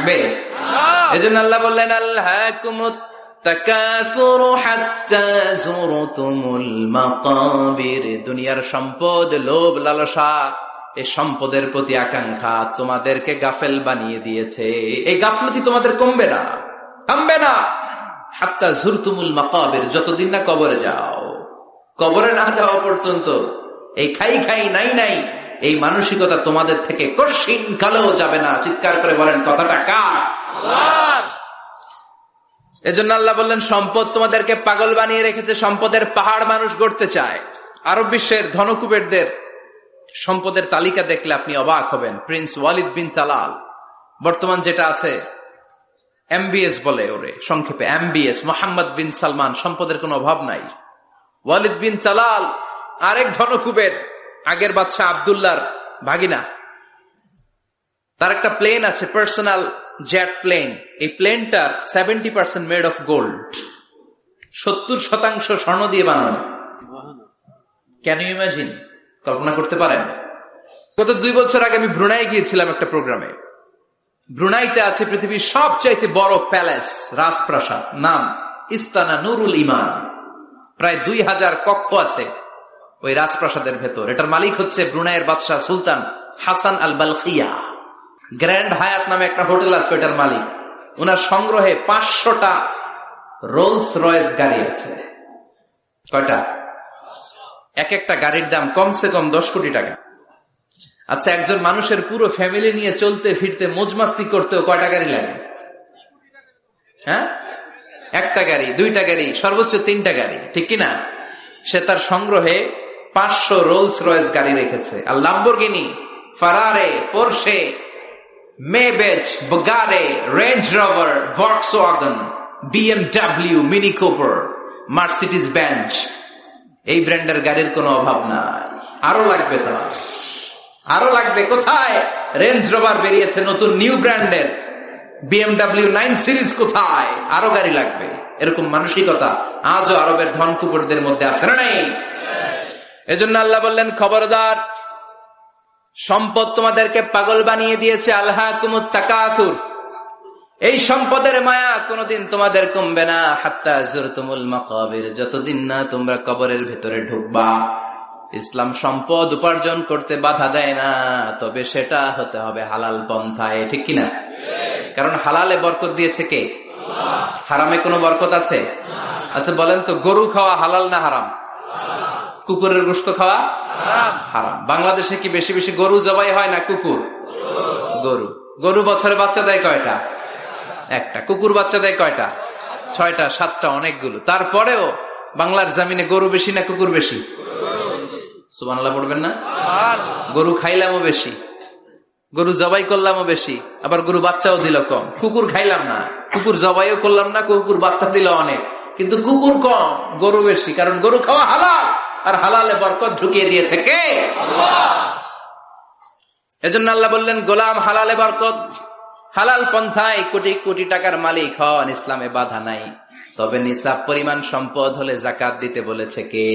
থাকবে? এজন্য আল্লাহ বললেন আল্লাহকুমুত তাকাসুরু হাত্তা যুরতুমুল মাকাবির। দুনিয়ার সম্পদ, লোভ, লালসা, এই সম্পদের প্রতি আকাঙ্ক্ষা তোমাদেরকে গাফেল বানিয়ে দিয়েছে। এই গাফলতি তোমাদের কমবে না, থামবে না। হাত্তা যুরতুমুল মাকাবির, যতদিন না কবরে যাও। কবরে না যাওয়া পর্যন্ত এই খাই খাই নাই নাই এই মানসিকতা তোমাদের থেকে কঠিন কালেও যাবে না। চিৎকার করে বলেন কথাটা কার? আল্লাহর। এজন্য আল্লাহ বললেন সম্পদ তোমাদেরকে পাগল বানিয়ে রেখেছে। সম্পদের পাহাড় মানুষ গড়তে চায়। আরব বিশ্বের ধনকুবেরদের সম্পদের তালিকা দেখলে আপনি অবাক হবেন। প্রিন্স ওয়ালিদ বিন তালাল, বর্তমান যেটা আছে এমবিএস বলে ওরে সংক্ষেপে, এমবিএস, মোহাম্মদ বিন সালমান, সম্পদের কোনো অভাব নাই। ওয়ালিদ বিন তালাল আরেক ধনকুবের, আগের বাদশাহ আব্দুল্লাহর ভাগিনা। তার একটা প্লেন আছে, পার্সোনাল জেট প্লেন। এই প্লেনটার 70% মেড অফ গোল্ড, 70% স্বর্ণ দিয়ে বানানো। Can you imagine? কল্পনা করতে পারেন? গত 2 বছর আগে আমি ব্রুনাই গিয়েছিলাম একটা প্রোগ্রামে। ব্রুনাইতে আছে পৃথিবীর সবচাইতে বড় প্যালেস, রাজপ্রাসাদ, নাম ইস্তানা নুরুল ইমান। প্রায় 2000 কক্ষ আছে ওই রাজপ্রাসাদের ভেতর। এটার মালিক হচ্ছে ব্রুনাইয়ের বাদশাহ সুলতান হাসান আল বালখিয়া। গ্র্যান্ড হায়াত নামে একটা হোটেল আছে, ওইটার মালিক। ওনার সংগ্রহে 500টা রোলস রয়েস গাড়ি আছে। কয়টা? এক একটা গাড়ির দাম কমসে কম 10 কোটি টাকা। আচ্ছা, একজন মানুষের পুরো ফ্যামিলি নিয়ে চলতে ফিরতে মজমাস্তি করতেও কয়টা গাড়ি লাগে? হ্যাঁ, একটা গাড়ি, 2টা গাড়ি, সর্বোচ্চ 3টা গাড়ি, ঠিক কিনা? সে তার সংগ্রহে 500 রোলস রয়েস গাড়ি রেখেছে। আর Lamborghini, Ferrari, Porsche, Maybach, Bugatti, Range Rover, Volkswagen, BMW, Mini Cooper, Mercedes Benz, এই ব্র্যান্ডের গাড়ির কোনো অভাব নাই। আরো লাগবে তার, আরো লাগবে। কোথায়? রেঞ্জ রোভার বেরিয়েছে নতুন নিউ ব্র্যান্ডের, বিএমডব্লিউ 9 সিরিজ কোথায়? আরো গাড়ি লাগবে। এরকম মানসিকতা আজও আরবের ধনকুবেরদের মধ্যে আছে না নাই? এজন্য আল্লাহ বললেন খবরদার, সম্পদ তোমাদেরকে পাগল বানিয়ে দিয়েছে। আলহাকুমুত তাকাসুর, এই সম্পদের মায়া কোনদিন তোমাদের কমবে না। হাত্তা যুরতুমুল মাকাবির, যতদিন না তোমরা কবরের ভেতরে ঢুকবা। ইসলাম সম্পদ উপার্জন করতে বাধা দেয় না, তবে সেটা হতে হবে হালাল পন্থায়, ঠিক কিনা? কারণ হালালে বরকত দিয়েছে কে? হারামে কোনো বরকত আছে? আচ্ছা বলেন তো, গরু খাওয়া হালাল না হারাম? কুকুরের গোশত খাওয়া হারাম। বাংলাদেশে কি বেশি বেশি গরু জবাই হয় না কুকুর? গরু। গরু বছরে বাচ্চা দেয় কয়টা? একটা। কুকুর বাচ্চা দেয় কয়টা? 6টা 7টা, অনেকগুলো। তারপরেও বাংলার জমিনে গরু বেশি না কুকুর বেশি? সুবহানাল্লাহ পড়বেন না? গরু খাইলামও বেশি, গরু জবাই করলামও বেশি, আবার গরু বাচ্চাও দিল কম। কুকুর খাইলাম না, কুকুর জবাইও করলাম না, কুকুর বাচ্চা দিল অনেক, কিন্তু কুকুর কম, গরু বেশি। কারণ গরু খাওয়া হালাল, আর হালালে বরকত ঢুকিয়ে দিয়েছে কে? আল্লাহ। এজন্য আল্লাহ বললেন গোলাম, হালালে বরকত, হালাল পন্থায় কোটি কোটি টাকার মালিক হন, ইসলামে বাধা নাই। তবে নিসাব পরিমাণ সম্পদ হলে যাকাত দিতে বলেছে কে?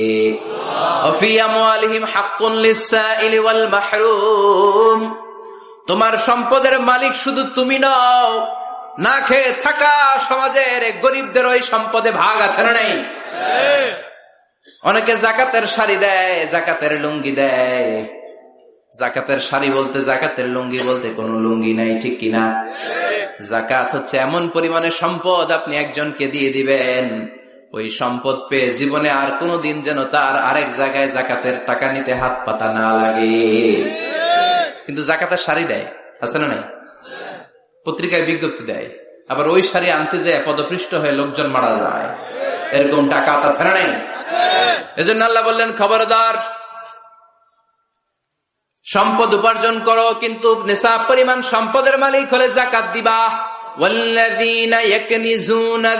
ওয়াফি আমওয়ালিহিম হাক্কুন লিসসাইলি ওয়াল মাহরুম। তোমার সম্পদের মালিক শুধু তুমি নও, না খেয়ে থাকা সমাজের গরিবদের ওই সম্পদে ভাগ আছে না নাই? অনেকে যাকাতের শাড়ি দেয়, যাকাতের লুঙ্গি দেয়। যাকাতের শাড়ি বলতে, যাকাতের লুঙ্গি বলতে কোনো লুঙ্গি নাই, ঠিক কিনা? যাকাত হচ্ছে এমন পরিমাণে সম্পদ আপনি একজনকে দিয়ে দিবেন, ওই সম্পদ পেয়ে জীবনে আর কোনোদিন যেন তার আরেক জায়গায় যাকাতের টাকা নিতে হাত পাতা না লাগে। কিন্তু যাকাতের শাড়ি দেয়, আছে না নাই? পত্রিকায় বিজ্ঞপ্তি দেয়, আবার ওই শাড়ি আনতে যায় পদপৃষ্ট হয়ে লোকজন মারা যায়। এরকম টাকা আছে না নাই? এজন্য আল্লাহ বললেন খবরদার, সম্পদ উপার্জন করো, কিন্তু নিসাব পরিমাণ সম্পদের মালিক হলে যাকাত দিবা। ওয়াল্লাযীনা ইয়াকনিজুনা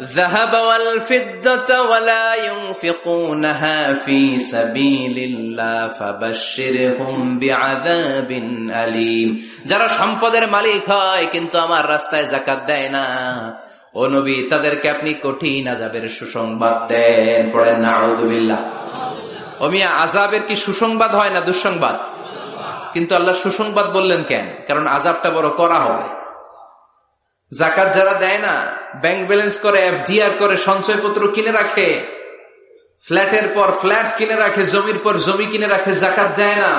الذهب والفضة ولا ينفقونها في سبيل الله فبشرهم بعذاب أليم। যারা সম্পদের মালিক হয় কিন্তু আমার রাস্তায় যাকাত দেয় না, ও নবী তাদেরকে আপনি কঠিন আযাবের সুসংবাদ দেন। পড়েন নাউযুবিল্লাহ। ও মিয়া, আযাবের কি সুসংবাদ হয় না দুঃসংবাদ? কিন্তু আল্লাহ সুসংবাদ বললেন কেন? কারণ আযাবটা বড় কড়া হবে। জাকাত যারা দেয় না, ব্যাংক ব্যালেন্স করে, এফডিআর করে, সঞ্চয়পত্র কিনে রাখে, ফ্ল্যাটের পর ফ্ল্যাট কিনে রাখে, জমির পর জমি কিনে রাখে, জাকাত দেয় না,